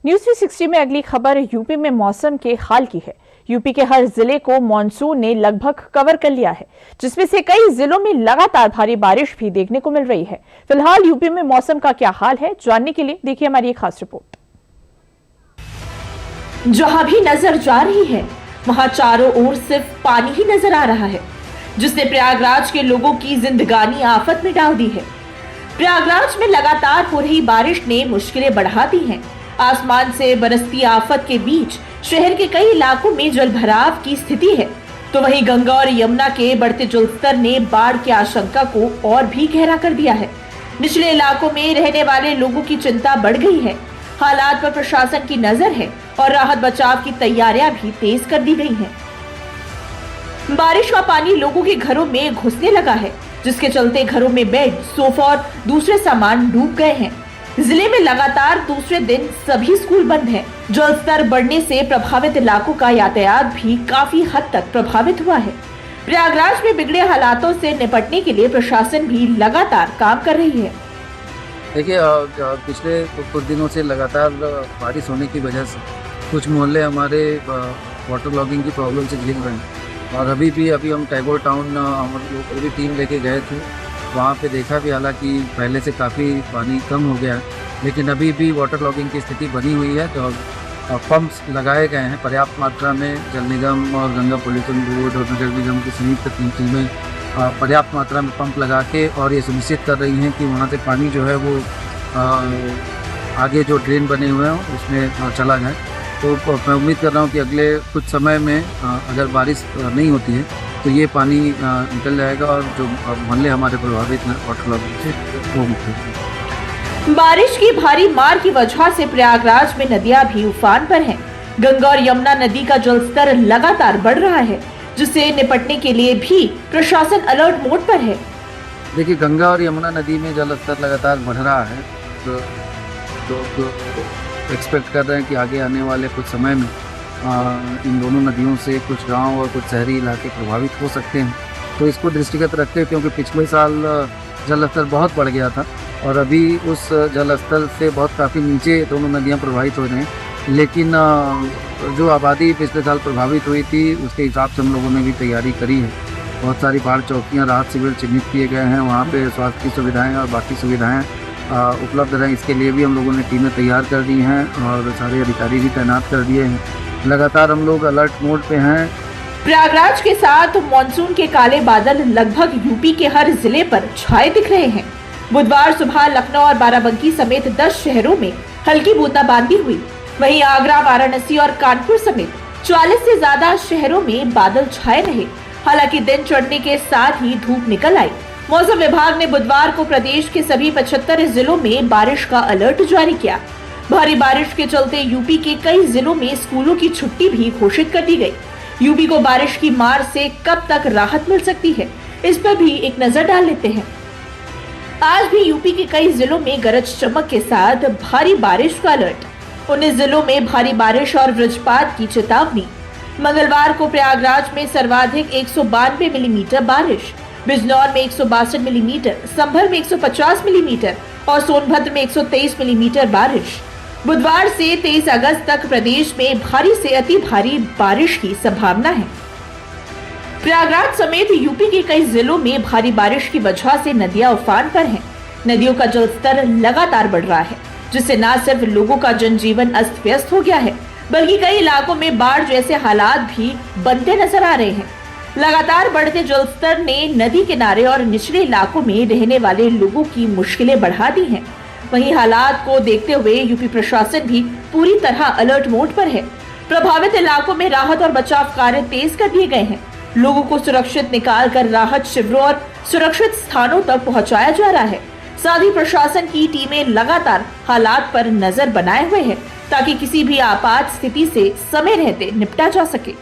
News 360 में अगली खबर यूपी में मौसम के हाल की है। यूपी के हर जिले को मानसून ने लगभग कवर कर लिया है, जिसमें से कई जिलों में लगातार भारी बारिश भी देखने को मिल रही है। फिलहाल यूपी में मौसम का क्या हाल है, जानने के लिए देखिए हमारी एक खास रिपोर्ट। जहां भी नजर जा रही है वहां चारों ओर सिर्फ पानी ही नजर आ रहा है, जिसने प्रयागराज के लोगों की जिंदगानी आफत में डाल दी है। प्रयागराज में लगातार हो रही बारिश ने मुश्किलें बढ़ा दी हैं। आसमान से बरसती आफत के बीच शहर के कई इलाकों में जलभराव की स्थिति है, तो वहीं गंगा और यमुना के बढ़ते जलस्तर ने बाढ़ की आशंका को और भी गहरा कर दिया है। निचले इलाकों में रहने वाले लोगों की चिंता बढ़ गई है। हालात पर प्रशासन की नजर है और राहत बचाव की तैयारियां भी तेज कर दी गई हैं। बारिश का पानी लोगों के घरों में घुसने लगा है, जिसके चलते घरों में बेड, सोफा और दूसरे सामान डूब गए हैं। जिले में लगातार दूसरे दिन सभी स्कूल बंद हैं। जलस्तर बढ़ने से प्रभावित इलाकों का यातायात भी काफी हद तक प्रभावित हुआ है। प्रयागराज में बिगड़े हालातों से निपटने के लिए प्रशासन भी लगातार काम कर रही है। देखिए, पिछले कुछ दिनों से लगातार बारिश होने की वजह से कुछ मोहल्ले हमारे वाटर लॉगिंग की प्रॉब्लम से झेल रहे हैं। और अभी हम टैगोर टाउन हम लोग पूरी टीम लेके गए थे, वहाँ पे देखा भी, हालांकि पहले से काफ़ी पानी कम हो गया है, लेकिन अभी भी वाटर लॉगिंग की स्थिति बनी हुई है। तो पंप्स लगाए गए हैं पर्याप्त मात्रा में। जल निगम और गंगा पॉल्यूशन बोर्ड और नगर निगम की संयुक्त टीमें पर्याप्त मात्रा में पंप लगा के और ये सुनिश्चित कर रही हैं कि वहाँ से पानी जो है वो आगे जो ड्रेन बने हुए हैं उसमें चला जाए। तो मैं उम्मीद कर रहा हूँ कि अगले कुछ समय में अगर बारिश नहीं होती है तो ये पानी निकल जाएगा और जो मोहल्ले हमारे प्रभावित हैं वाटर लॉगिंग से वो मुक्त। बारिश की भारी मार की वजह से प्रयागराज में नदियां भी उफान पर हैं। गंगा और यमुना नदी का जलस्तर लगातार बढ़ रहा है, जिससे निपटने के लिए भी प्रशासन अलर्ट मोड पर है। देखिए, गंगा और यमुना नदी में जलस्तर लगातार बढ़ रहा है, तो एक्सपेक्ट कर रहे हैं कि आगे आने वाले कुछ समय में इन दोनों नदियों से कुछ गांव और कुछ शहरी इलाके प्रभावित हो सकते हैं। तो इसको दृष्टिगत रखते हुए, क्योंकि पिछले साल जलस्तर बहुत बढ़ गया था और अभी उस जलस्तर से बहुत काफ़ी नीचे दोनों नदियां प्रभावित हो रही हैं, लेकिन जो आबादी पिछले साल प्रभावित हुई थी उसके हिसाब से हम लोगों ने भी तैयारी करी है। बहुत सारी बाढ़ चौकियाँ, राहत शिविर चिन्हित किए गए हैं, वहाँ पर स्वास्थ्य की सुविधाएँ और बाकी सुविधाएँ उपलब्ध रहें, इसके लिए भी हम लोगों ने टीमें तैयार कर दी हैं और सारे अधिकारी भी तैनात कर दिए हैं। लगातार हम लोग अलर्ट मोड पे हैं। प्रयागराज के साथ मॉनसून के काले बादल लगभग यूपी के हर जिले पर छाए दिख रहे हैं। बुधवार सुबह लखनऊ और बाराबंकी समेत 10 शहरों में हल्की बूंदाबांदी हुई। वहीं आगरा, वाराणसी और कानपुर समेत 40 से ज्यादा शहरों में बादल छाए रहे। हालांकि दिन चढ़ने के साथ ही धूप निकल आई। मौसम विभाग ने बुधवार को प्रदेश के सभी 75 जिलों में बारिश का अलर्ट जारी किया। भारी बारिश के चलते यूपी के कई जिलों में स्कूलों की छुट्टी भी घोषित कर दी गई। यूपी को बारिश की मार से कब तक राहत मिल सकती है, इस पर भी एक नजर डाल लेते हैं। आज भी यूपी के कई जिलों में गरज चमक के साथ भारी बारिश का अलर्ट। 19 जिलों में भारी बारिश और वज्रपात की चेतावनी। मंगलवार को प्रयागराज में सर्वाधिक 192 मिलीमीटर बारिश, बिजनौर में 162 मिलीमीटर, संभल में 150 मिलीमीटर और सोनभद्र में 123 मिलीमीटर बारिश। बुधवार से 23 अगस्त तक प्रदेश में भारी से अति भारी बारिश की संभावना है। प्रयागराज समेत यूपी के कई जिलों में भारी बारिश की वजह से नदियां उफान पर हैं। नदियों का जलस्तर लगातार बढ़ रहा है, जिससे न सिर्फ लोगों का जनजीवन अस्त व्यस्त हो गया है, बल्कि कई इलाकों में बाढ़ जैसे हालात भी बनते नजर आ रहे हैं। लगातार बढ़ते जलस्तर ने नदी किनारे और निचले इलाकों में रहने वाले लोगों की मुश्किलें बढ़ा दी हैं। वहीं हालात को देखते हुए यूपी प्रशासन भी पूरी तरह अलर्ट मोड पर है। प्रभावित इलाकों में राहत और बचाव कार्य तेज कर दिए गए हैं। लोगों को सुरक्षित निकालकर राहत शिविरों और सुरक्षित स्थानों तक पहुंचाया जा रहा है। साथ ही प्रशासन की टीमें लगातार हालात पर नजर बनाए हुए हैं, ताकि किसी भी आपात स्थिति से समय रहते निपटा जा सके।